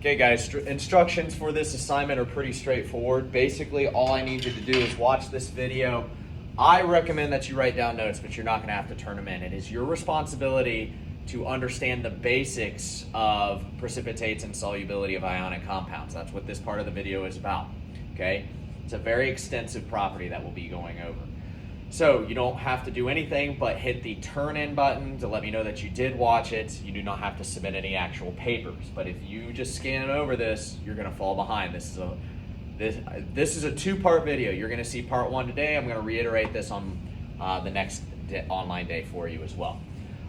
Okay guys, instructions for this assignment are pretty straightforward. Basically, all I need you to do is watch this video. I recommend that you write down notes, but you're not gonna have to turn them in. It is your responsibility to understand the basics of precipitates and solubility of ionic compounds. That's what this part of the video is about, okay? It's a very extensive property that we'll be going over. So you don't have to do anything but hit the turn in button to let me know that you did watch it. You do not have to submit any actual papers. But if you just scan over this, you're gonna fall behind. This is a two-part video. You're gonna see part one today. I'm gonna reiterate this on the next online day for you as well.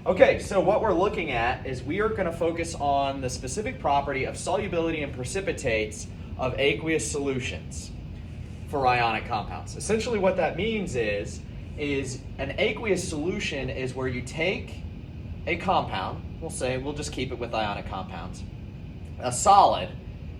Okay, so what we're looking at is we are gonna focus on the specific property of solubility and precipitates of aqueous solutions for ionic compounds. Essentially what that means is an aqueous solution is where you take a compound, we'll just keep it with ionic compounds, a solid,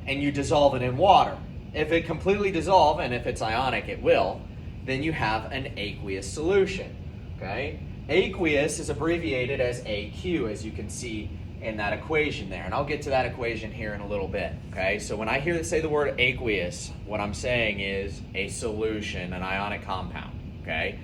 and you dissolve it in water. If it completely dissolves, and if it's ionic it will, then you have an aqueous solution, okay? Aqueous is abbreviated as AQ, as you can see in that equation there, and I'll get to that equation here in a little bit, okay? So when I hear say the word aqueous, what I'm saying is a solution, an ionic compound, okay?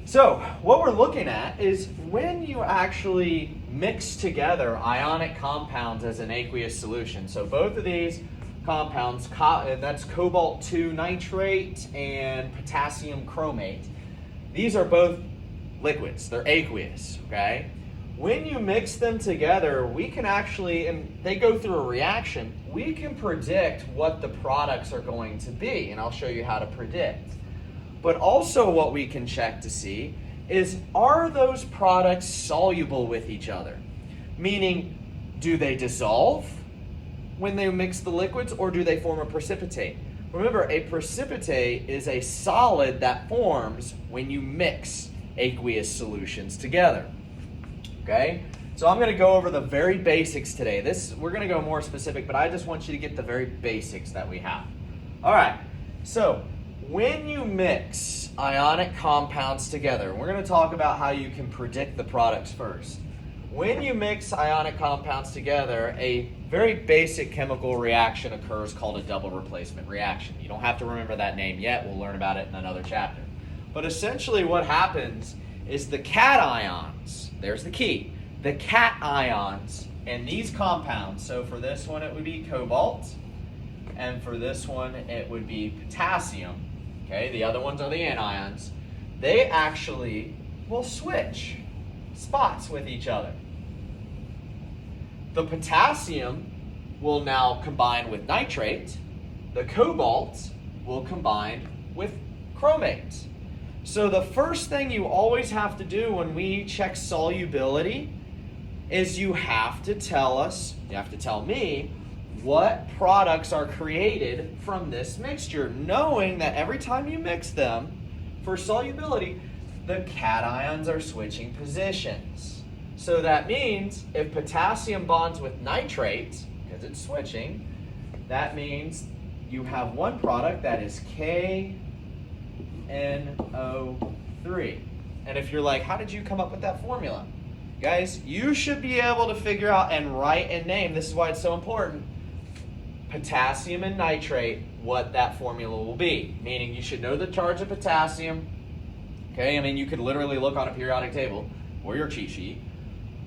So what we're looking at is when you actually mix together ionic compounds as an aqueous solution. So both of these compounds, that's cobalt-2 nitrate and potassium chromate, these are both liquids, they're aqueous, okay? When you mix them together, we can actually, and they go through a reaction, we can predict what the products are going to be, and I'll show you how to predict. But also what we can check to see is, are those products soluble with each other? Meaning, do they dissolve when they mix the liquids, or do they form a precipitate? Remember, a precipitate is a solid that forms when you mix aqueous solutions together. Okay, so I'm going to go over the very basics today. We're going to go more specific, but I just want you to get the very basics that we have. All right, so when you mix ionic compounds together, we're going to talk about how you can predict the products first. When you mix ionic compounds together, a very basic chemical reaction occurs called a double replacement reaction. You don't have to remember that name yet. We'll learn about it in another chapter. But essentially what happens is the cations, there's the key, the cations in these compounds, so for this one it would be cobalt, and for this one it would be potassium, okay, the other ones are the anions, they actually will switch spots with each other. The potassium will now combine with nitrate, the cobalt will combine with chromate. So the first thing you always have to do when we check solubility is you have to tell me what products are created from this mixture, knowing that every time you mix them for solubility, the cations are switching positions. So that means if potassium bonds with nitrate, because it's switching, that means you have one product that is KNO3. And if you're like, how did you come up with that formula? Guys, you should be able to figure out and write and name, this is why it's so important, potassium and nitrate, what that formula will be. Meaning you should know the charge of potassium. Okay, I mean, you could literally look on a periodic table or your cheat sheet,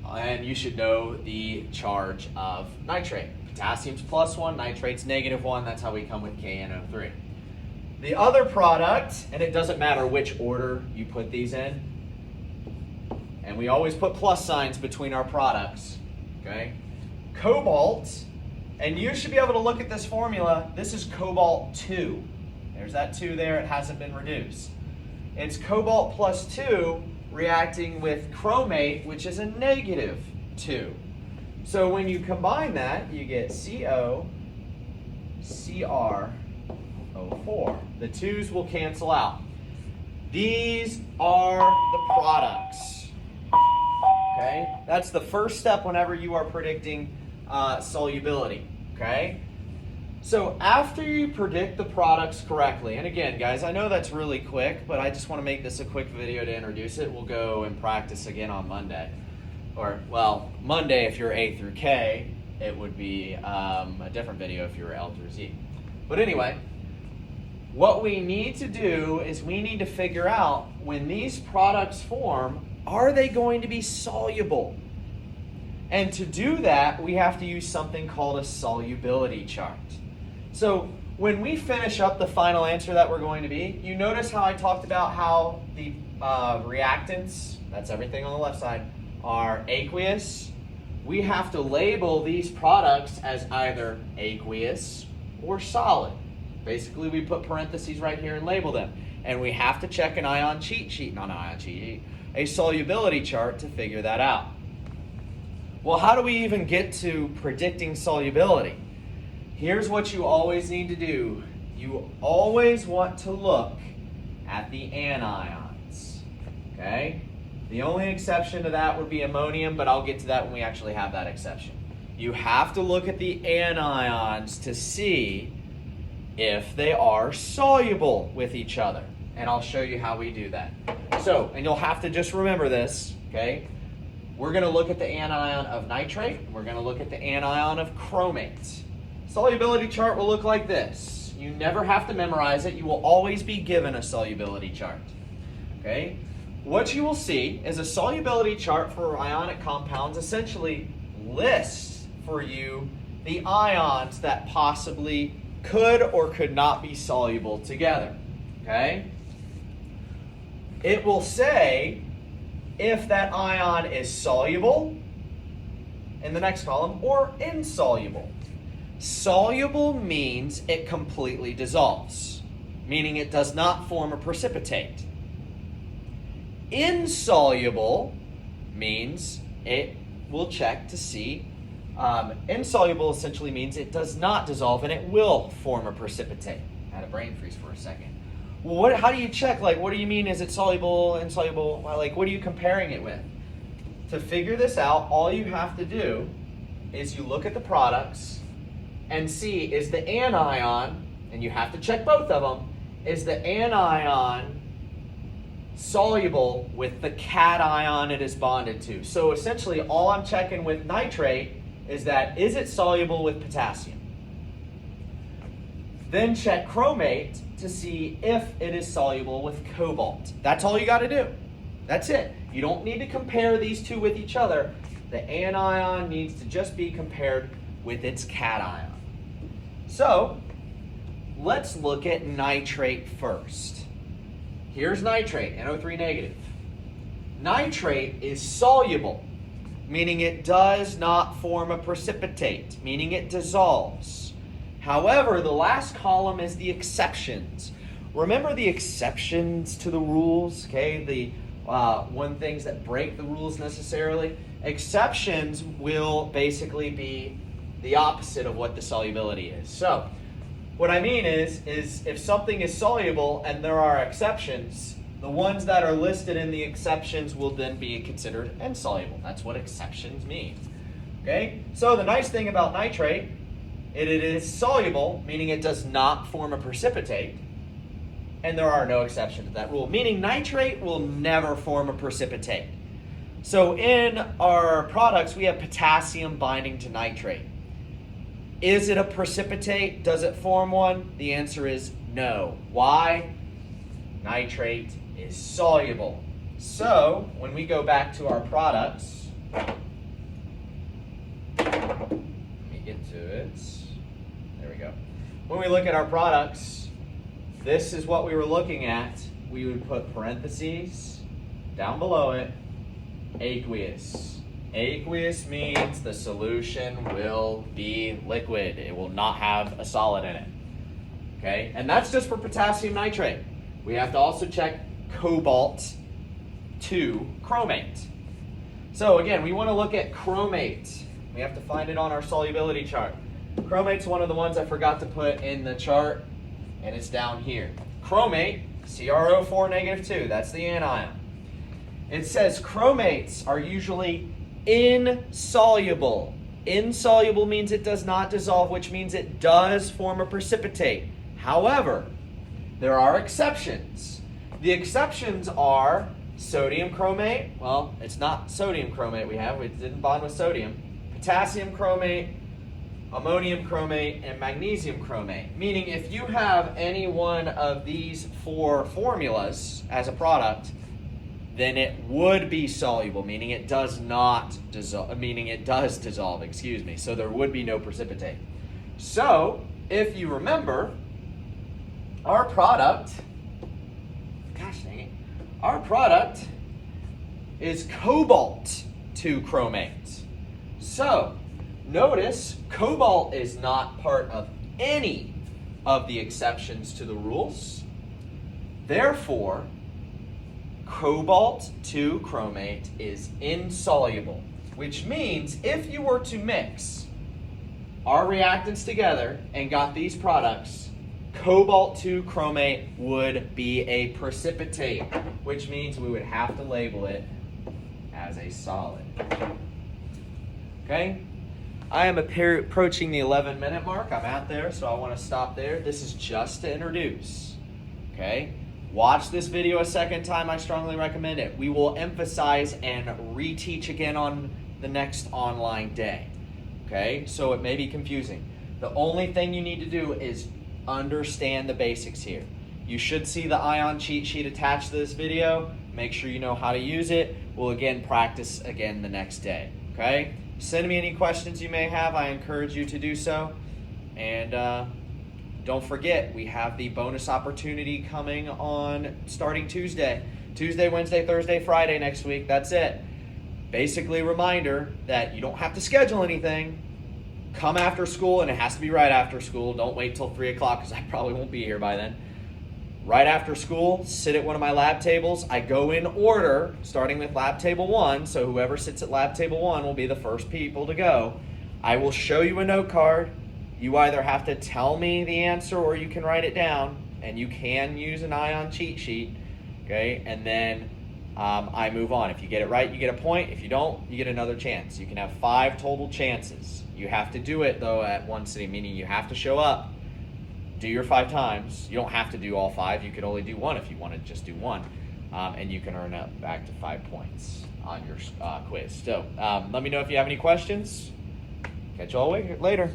and you should know the charge of nitrate. Potassium's +1, nitrate's -1, that's how we come with KNO3. The other product, and it doesn't matter which order you put these in, and we always put plus signs between our products, okay? Cobalt, and you should be able to look at this formula, this is cobalt-2. There's that 2 there, it hasn't been reduced. It's cobalt +2 reacting with chromate, which is a -2. So when you combine that, you get COCrO4. The 2's will cancel out. These are the products. Okay? That's the first step whenever you are predicting solubility. Okay? So after you predict the products correctly, and again, guys, I know that's really quick, but I just want to make this a quick video to introduce it. We'll go and practice again on Monday. Or, well, Monday if you're A through K, it would be a different video if you were L through Z. But anyway, what we need to do is we need to figure out when these products form, are they going to be soluble? And to do that, we have to use something called a solubility chart. So when we finish up the final answer that we're going to be, you notice how I talked about how the reactants, that's everything on the left side, are aqueous. We have to label these products as either aqueous or solid. Basically, we put parentheses right here and label them. And we have to check an ion cheat sheet, not an ion cheat sheet, a solubility chart to figure that out. Well, how do we even get to predicting solubility? Here's what you always need to do. You always want to look at the anions, okay? The only exception to that would be ammonium, but I'll get to that when we actually have that exception. You have to look at the anions to see if they are soluble with each other. And I'll show you how we do that. So, and you'll have to just remember this, okay? We're going to look at the anion of nitrate. We're going to look at the anion of chromate. Solubility chart will look like this. You never have to memorize it. You will always be given a solubility chart. Okay? What you will see is a solubility chart for ionic compounds essentially lists for you the ions that possibly could or could not be soluble together. Okay? It will say if that ion is soluble in the next column or insoluble. Soluble means it completely dissolves, meaning it does not form a precipitate. Insoluble means it will check to see. Insoluble essentially means it does not dissolve and it will form a precipitate. I had a brain freeze for a second. Well, how do you check? Like, what do you mean? Is it soluble, insoluble? Like, what are you comparing it with? To figure this out, all you have to do is you look at the products and see, is the anion, and you have to check both of them, is the anion soluble with the cation it is bonded to? So essentially, all I'm checking with nitrate is that, is it soluble with potassium? Then check chromate to see if it is soluble with cobalt. That's all you got to do. That's it. You don't need to compare these two with each other. The anion needs to just be compared with its cation. So, let's look at nitrate first. Here's nitrate, NO3 negative. Nitrate is soluble, meaning it does not form a precipitate, meaning it dissolves. However, the last column is the exceptions. Remember the exceptions to the rules, okay? The one things that break the rules necessarily. Exceptions will basically be the opposite of what the solubility is. So, what I mean is if something is soluble and there are exceptions, the ones that are listed in the exceptions will then be considered insoluble. That's what exceptions mean. Okay? So the nice thing about nitrate, it is soluble, meaning it does not form a precipitate, and there are no exceptions to that rule, meaning nitrate will never form a precipitate. So in our products, we have potassium binding to nitrate. Is it a precipitate? Does it form one? The answer is no. Why? Nitrate is soluble. So when we go back to our products, let me get to it. There we go. When we look at our products, this is what we were looking at. We would put parentheses down below it, aqueous. Aqueous means the solution will be liquid. It will not have a solid in it. Okay? And that's just for potassium nitrate. We have to also check cobalt to chromate. So again, we want to look at chromate. We have to find it on our solubility chart. Chromate's one of the ones I forgot to put in the chart, and it's down here. Chromate, CrO4 negative 2, that's the anion. It says chromates are usually insoluble. Insoluble means it does not dissolve, which means it does form a precipitate. However, there are exceptions. The exceptions are sodium chromate. Well, it's not sodium chromate we have. It didn't bond with sodium. Potassium chromate, ammonium chromate, and magnesium chromate. Meaning if you have any one of these 4 formulas as a product, then it would be soluble, meaning it does not dissolve, meaning it does dissolve, excuse me. So there would be no precipitate. So if you remember, our product, gosh dang it, our product is cobalt 2 chromate. So notice cobalt is not part of any of the exceptions to the rules. Therefore, cobalt 2 chromate is insoluble, which means if you were to mix our reactants together and got these products, cobalt 2 chromate would be a precipitate, which means we would have to label it as a solid. Okay? I am approaching the 11-minute mark. I'm out there, so I want to stop there. This is just to introduce. Okay? Watch this video a second time. I strongly recommend it. We will emphasize and reteach again on the next online day. Okay? So it may be confusing. The only thing you need to do is understand the basics here. You should see the ion cheat sheet attached to this video. Make sure you know how to use it. We'll again practice again the next day. Okay? Send me any questions you may have. I encourage you to do so. And don't forget, we have the bonus opportunity coming on starting Tuesday. Tuesday, Wednesday, Thursday, Friday next week. That's it. Basically a reminder that you don't have to schedule anything. Come after school, and it has to be right after school. Don't wait till 3 o'clock because I probably won't be here by then. Right after school, sit at one of my lab tables. I go in order, starting with lab table 1. So whoever sits at lab table 1 will be the first people to go. I will show you a note card. You either have to tell me the answer or you can write it down, and you can use an ion cheat sheet, okay? And then I move on. If you get it right, you get a point. If you don't, you get another chance. You can have 5 total chances. You have to do it, though, at one sitting, meaning you have to show up, do your 5 times. You don't have to do all 5. You could only do 1 if you want to just do 1. And you can earn up back to 5 points on your quiz. So let me know if you have any questions. Catch you all later.